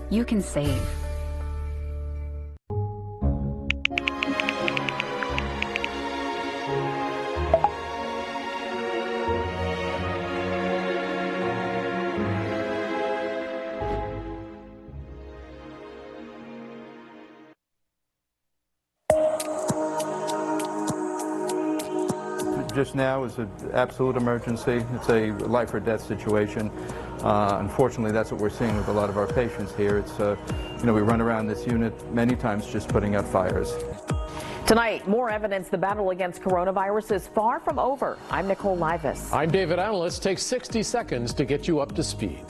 you can save. Just now is an absolute emergency. It's a life or death situation. Unfortunately, that's what we're seeing with a lot of our patients here. It's, we run around this unit many times just putting out fires. Tonight, more evidence the battle against coronavirus is far from over. I'm Nicole Livas. I'm David Allen. Let's take 60 seconds to get you up to speed.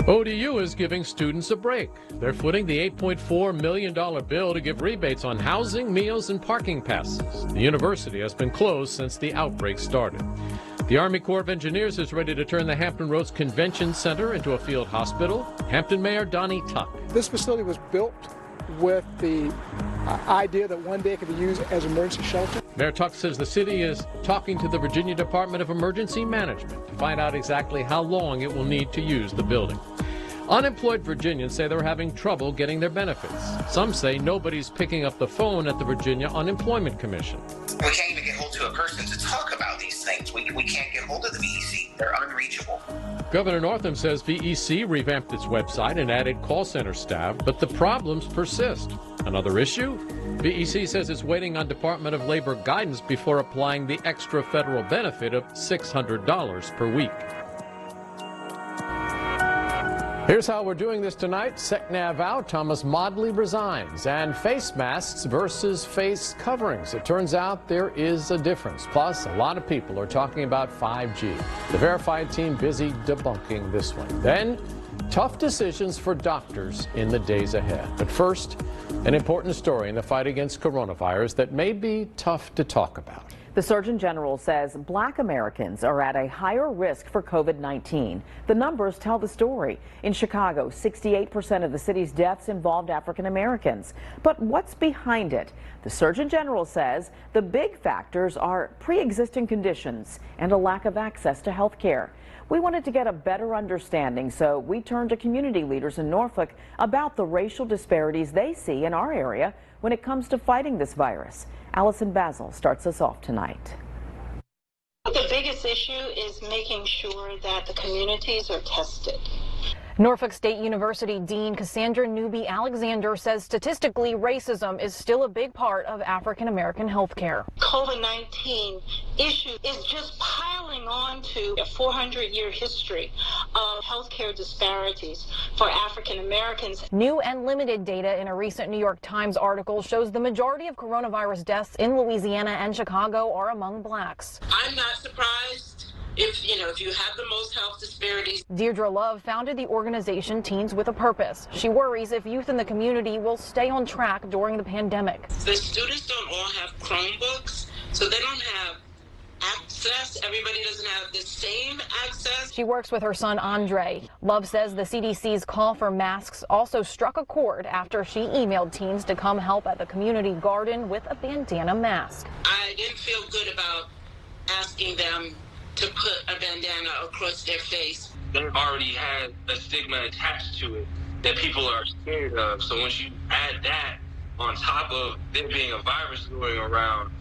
ODU is giving students a break. They're footing the $8.4 million bill to give rebates on housing, meals, and parking passes. The university has been closed since the outbreak started. The Army Corps of Engineers is ready to turn the Hampton Roads Convention Center into a field hospital. Hampton Mayor Donnie Tuck. This facility was built with the idea that one day it could be used as emergency shelter. Mayor Tuck says the city is talking to the Virginia Department of Emergency Management to find out exactly how long it will need to use the building. Unemployed Virginians say they're having trouble getting their benefits. Some say nobody's picking up the phone at the Virginia Unemployment Commission. We can't even get hold to a person to talk about these things. We can't get hold of the VEC. They're unreachable. Governor Northam says VEC revamped its website and added call center staff, but the problems persist. Another issue? VEC says it's waiting on Department of Labor guidance before applying the extra federal benefit of $600 per week. Here's how we're doing this tonight. SecNav out, Thomas Modly resigns, and face masks versus face coverings. It turns out there is a difference. Plus, a lot of people are talking about 5G. The Verified team busy debunking this one. Then, tough decisions for doctors in the days ahead. But first, an important story in the fight against coronavirus that may be tough to talk about. The Surgeon General says Black Americans are at a higher risk for COVID-19. The numbers tell the story. In Chicago, 68% of the city's deaths involved African Americans. But what's behind it? The Surgeon General says the big factors are pre-existing conditions and a lack of access to health care. We wanted to get a better understanding, so we turned to community leaders in Norfolk about the racial disparities they see in our area when it comes to fighting this virus. Allison Basil starts us off tonight. The biggest issue is making sure that the communities are tested. Norfolk State University Dean Cassandra Newby-Alexander says statistically racism is still a big part of African American health care. COVID-19 issue is just piling on to a 400-year history of healthcare disparities for African Americans. New and limited data in a recent New York Times article shows the majority of coronavirus deaths in Louisiana and Chicago are among blacks. I'm not surprised if you have the most health disparities. Deirdre Love founded the organization Teens with a Purpose. She worries if youth in the community will stay on track during the pandemic. The students don't all have Chromebooks, so they don't have access. Everybody doesn't have the same access. She works with her son Andre. Love says the CDC's call for masks also struck a chord after she emailed teens to come help at the community garden with a bandana mask. I didn't feel good about asking them to put a bandana across their face. They already had a stigma attached to it that people are scared of. So once you add that on top of there being a virus going around,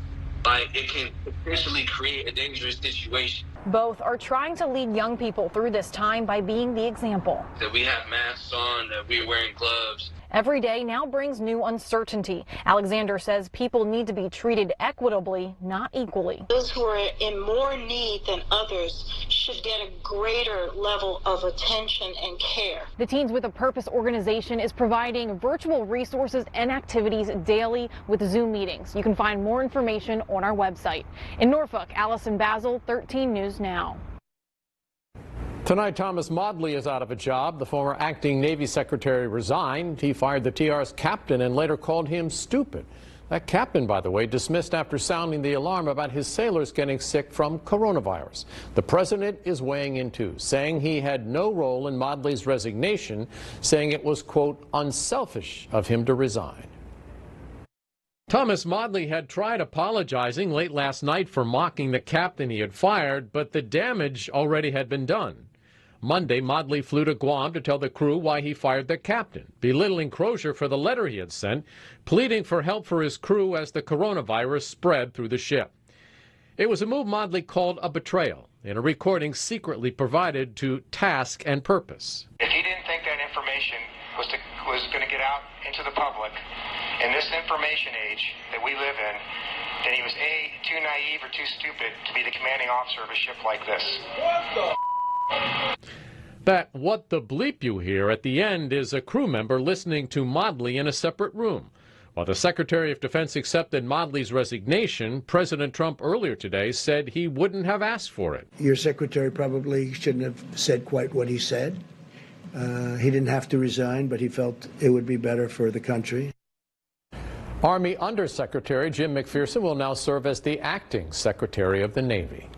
it can potentially create a dangerous situation. Both are trying to lead young people through this time by being the example. That we have masks on, that we're wearing gloves. Every day now brings new uncertainty. Alexander says people need to be treated equitably, not equally. Those who are in more need than others should get a greater level of attention and care. The Teens with a Purpose organization is providing virtual resources and activities daily with Zoom meetings. You can find more information on our website. In Norfolk, Allison Basil, 13 News Now. Tonight, Thomas Modly is out of a job. The former acting Navy Secretary resigned. He fired the TR's captain and later called him stupid. That captain, by the way, dismissed after sounding the alarm about his sailors getting sick from coronavirus. The president is weighing in too, saying he had no role in Modly's resignation, saying it was, quote, unselfish of him to resign. Thomas Modly had tried apologizing late last night for mocking the captain he had fired, but the damage already had been done. Monday, Modly flew to Guam to tell the crew why he fired the captain, belittling Crozier for the letter he had sent, pleading for help for his crew as the coronavirus spread through the ship. It was a move Modly called a betrayal in a recording secretly provided to Task and Purpose. If he didn't think that information was going to get out into the public in this information age that we live in, then he was A, too naive or too stupid to be the commanding officer of a ship like this. That what the bleep you hear at the end is a crew member listening to Modly in a separate room. While the Secretary of Defense accepted Modly's resignation, President Trump earlier today said he wouldn't have asked for it. Your secretary probably shouldn't have said quite what he said. He didn't have to resign, but he felt it would be better for the country. Army Undersecretary Jim McPherson will now serve as the acting Secretary of the Navy.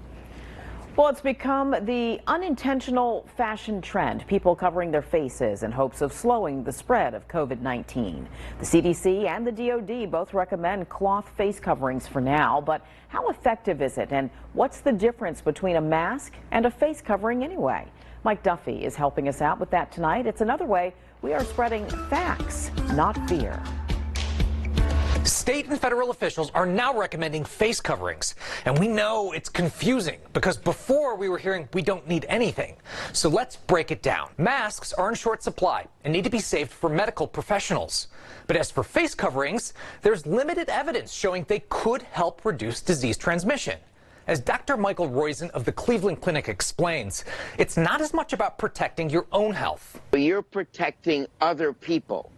Well, it's become the unintentional fashion trend, people covering their faces in hopes of slowing the spread of COVID-19. The CDC and the DoD both recommend cloth face coverings for now, but how effective is it, and what's the difference between a mask and a face covering anyway? Mike Duffy is helping us out with that tonight. It's another way we are spreading facts, not fear. State and federal officials are now recommending face coverings. And we know it's confusing because before we were hearing we don't need anything. So let's break it down. Masks are in short supply and need to be saved for medical professionals. But as for face coverings, there's limited evidence showing they could help reduce disease transmission. As Dr. Michael Roizen of the Cleveland Clinic explains, it's not as much about protecting your own health. You're protecting other people.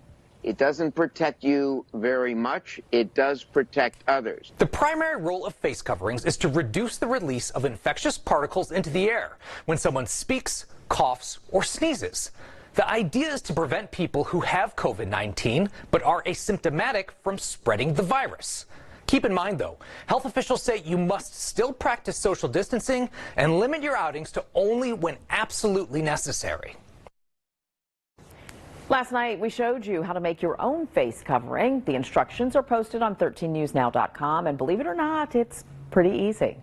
It doesn't protect you very much. It does protect others. The primary role of face coverings is to reduce the release of infectious particles into the air when someone speaks, coughs, or sneezes. The idea is to prevent people who have COVID-19 but are asymptomatic from spreading the virus. Keep in mind, though, health officials say you must still practice social distancing and limit your outings to only when absolutely necessary. Last night, we showed you how to make your own face covering. The instructions are posted on 13newsnow.com, and believe it or not, it's pretty easy.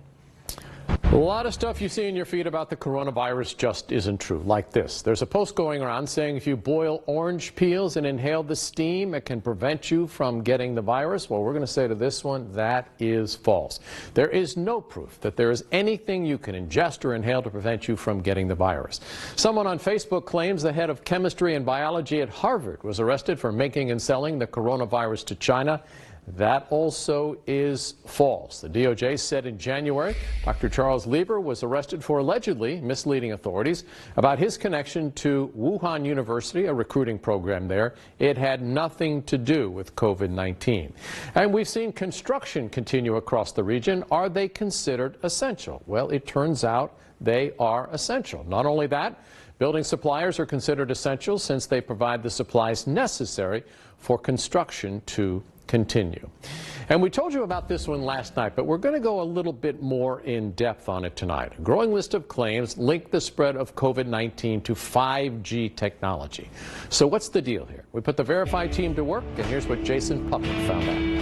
A lot of stuff you see in your feed about the coronavirus just isn't true, like this. There's a post going around saying if you boil orange peels and inhale the steam, it can prevent you from getting the virus. Well, we're going to say to this one, that is false. There is no proof that there is anything you can ingest or inhale to prevent you from getting the virus. Someone on Facebook claims the head of chemistry and biology at Harvard was arrested for making and selling the coronavirus to China. That also is false. The DOJ said in January Dr. Charles Lieber was arrested for allegedly misleading authorities about his connection to Wuhan University, a recruiting program there. It had nothing to do with COVID-19. And we've seen construction continue across the region. Are they considered essential? Well, it turns out they are essential. Not only that, building suppliers are considered essential since they provide the supplies necessary for construction to continue. And we told you about this one last night, but we're going to go a little bit more in depth on it tonight. A growing list of claims link the spread of COVID-19 to 5G technology. So what's the deal here? We put the Verify team to work, and here's what Jason Puckett found out.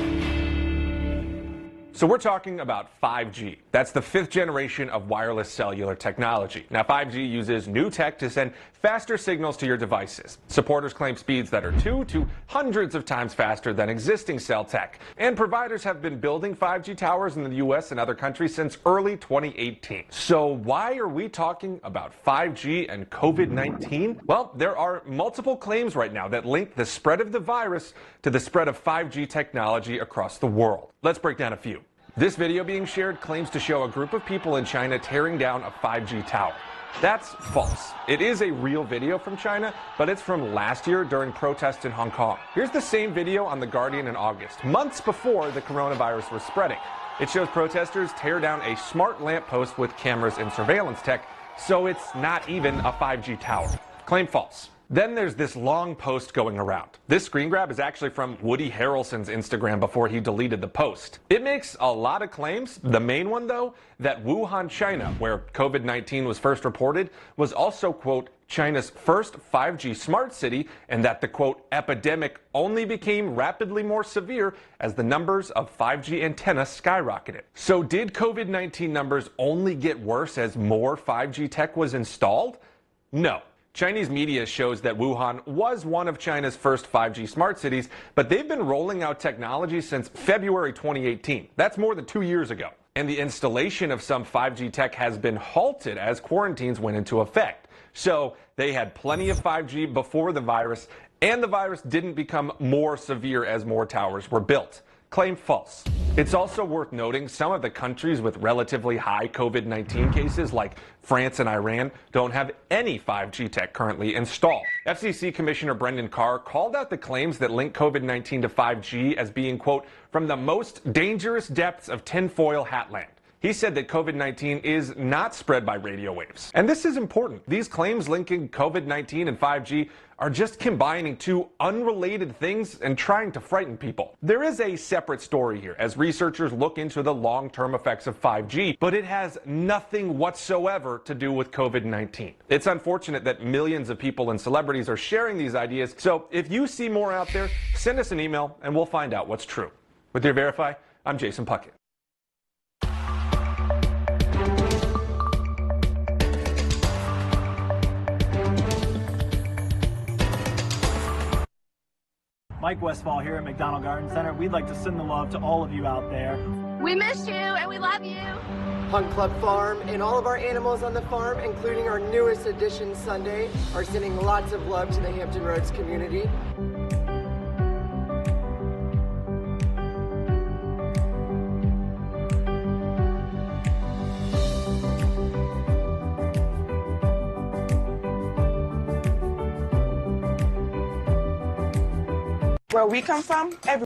So we're talking about 5G. That's the 5th generation of wireless cellular technology. Now, 5G uses new tech to send faster signals to your devices. Supporters claim speeds that are 2 to hundreds of times faster than existing cell tech. And providers have been building 5G towers in the U.S. and other countries since early 2018. So why are we talking about 5G and COVID-19? Well, there are multiple claims right now that link the spread of the virus to the spread of 5G technology across the world. Let's break down a few. This video being shared claims to show a group of people in China tearing down a 5G tower. That's false. It is a real video from China, but it's from last year during protests in Hong Kong. Here's the same video on The Guardian in August, months before the coronavirus was spreading. It shows protesters tear down a smart lamppost with cameras and surveillance tech, so it's not even a 5G tower. Claim false. Then there's this long post going around. This screen grab is actually from Woody Harrelson's Instagram before he deleted the post. It makes a lot of claims. The main one, though, that Wuhan, China, where COVID-19 was first reported, was also, quote, China's first 5G smart city, and that the, quote, epidemic only became rapidly more severe as the numbers of 5G antennas skyrocketed. So did COVID-19 numbers only get worse as more 5G tech was installed? No. Chinese media shows that Wuhan was one of China's first 5G smart cities, but they've been rolling out technology since February 2018. That's more than 2 years ago. And the installation of some 5G tech has been halted as quarantines went into effect. So they had plenty of 5G before the virus, and the virus didn't become more severe as more towers were built. Claim false. It's also worth noting some of the countries with relatively high COVID-19 cases, like France and Iran, don't have any 5G tech currently installed. FCC Commissioner Brendan Carr called out the claims that link COVID-19 to 5G as being, quote, from the most dangerous depths of tinfoil hatland. He said that COVID-19 is not spread by radio waves. And this is important. These claims linking COVID-19 and 5G are just combining two unrelated things and trying to frighten people. There is a separate story here as researchers look into the long-term effects of 5G, but it has nothing whatsoever to do with COVID-19. It's unfortunate that millions of people and celebrities are sharing these ideas, so if you see more out there, send us an email and we'll find out what's true. With Dear Verify, I'm Jason Puckett. Mike Westfall here at McDonald Garden Center. We'd like to send the love to all of you out there. We miss you and we love you. Hunt Club Farm and all of our animals on the farm, including our newest addition Sunday, are sending lots of love to the Hampton Roads community. Where we come from, every